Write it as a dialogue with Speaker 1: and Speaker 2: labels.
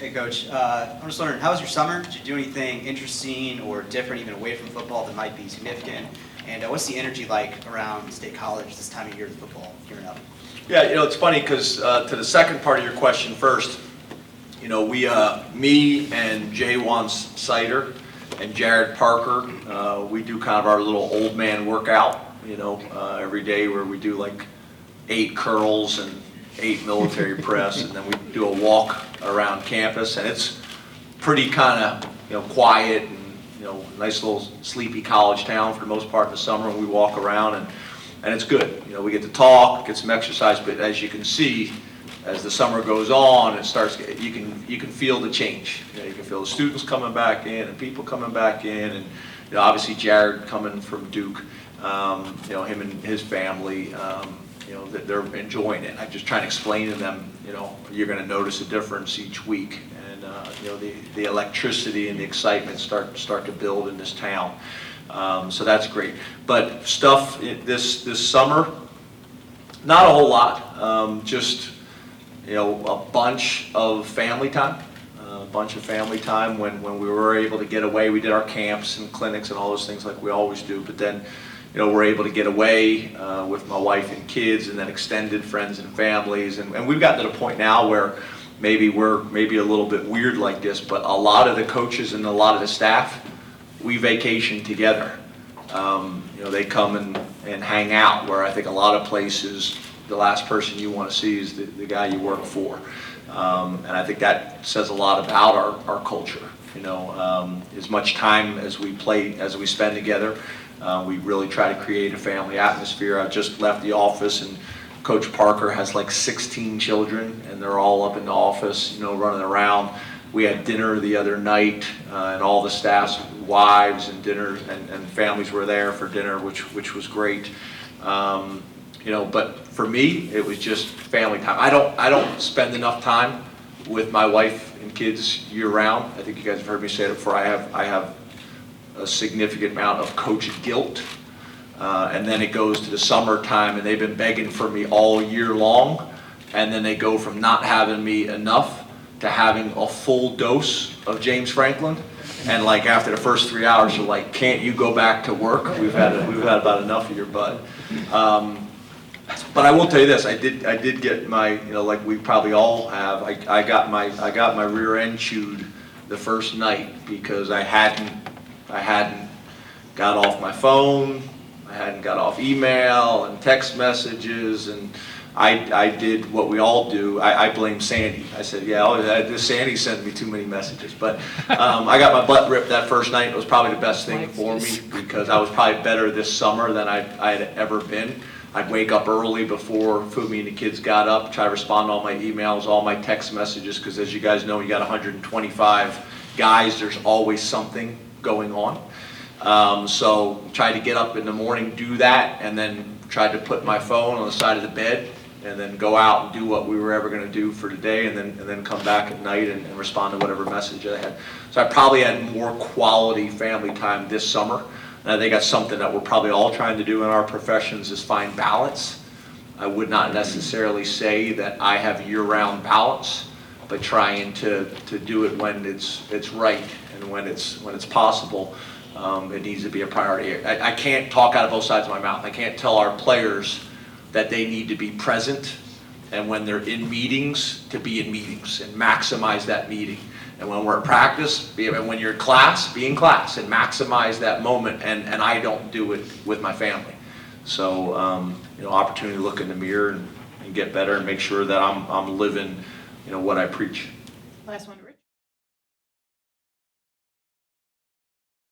Speaker 1: Hey, Coach. I'm just wondering, how was your summer? Did you do anything interesting or different, even away from football, that might be significant? And what's the energy like around State College this time of year with football gearing up?
Speaker 2: Yeah, it's funny because to the second part of your question first, me and Jay Sider and Jared Parker, we do kind of our little old man workout, every day where we do like 8 curls and 8 military press, and then we do a walk around campus, and it's pretty kind of quiet and nice little sleepy college town for the most part in the summer, and we walk around and it's good. We get to talk, get some exercise, but as you can see, as the summer goes on, it starts. You can feel the change. You can feel the students coming back in and people coming back in, and obviously Jared coming from Duke, him and his family, that they're enjoying it. I'm just trying to explain to them, you're going to notice a difference each week, and the electricity and the excitement start to build in this town. So that's great. But stuff this summer, not a whole lot. Just a bunch of family time. When we were able to get away. We did our camps and clinics and all those things like we always do. But then, we're able to get away with my wife and kids, and then extended friends and families. And we've gotten to the point now where we're a little bit weird like this, but a lot of the coaches and a lot of the staff, we vacation together. They come and hang out, where I think a lot of places, the last person you want to see is the guy you work for. And I think that says a lot about our culture. As much time as we spend together, we really try to create a family atmosphere. I just left the office, and Coach Parker has like 16 children, and they're all up in the office, running around. We had dinner the other night, and all the staff's wives and dinner and families were there for dinner, which was great. But for me, it was just family time. I don't spend enough time with my wife and kids year round. I think you guys have heard me say it before. I have a significant amount of coach guilt, and then it goes to the summertime, and they've been begging for me all year long, and then they go from not having me enough to having a full dose of James Franklin, and like after the first 3 hours, you're like, can't you go back to work? We've had about enough of your butt. But I will tell you this: I did get my, like we probably all have. I got my rear end chewed the first night because I hadn't got off my phone, I hadn't got off email and text messages, and I did what we all do. I blame Sandy. I said, Sandy sent me too many messages. But I got my butt ripped that first night. It was probably the best thing for me because I was probably better this summer than I had ever been. I'd wake up early before Fumi and the kids got up, try to respond to all my emails, all my text messages, because as you guys know, you got 125 guys, there's always something going on. So try to get up in the morning, do that, and then try to put my phone on the side of the bed, and then go out and do what we were ever going to do for today, and then come back at night and respond to whatever message I had. So I probably had more quality family time this summer. And I think that's something that we're probably all trying to do in our professions, is find balance. I would not necessarily say that I have year-round balance, but trying to do it when it's right and when it's possible. It needs to be a priority. I can't talk out of both sides of my mouth. I can't tell our players that they need to be present, and when they're in meetings, to be in meetings and maximize that meeting. And when we're at practice, and when you're in class, be in class and maximize that moment. And I don't do it with my family. So, opportunity to look in the mirror and get better and make sure that I'm living, what I preach.
Speaker 3: Last one, Rich.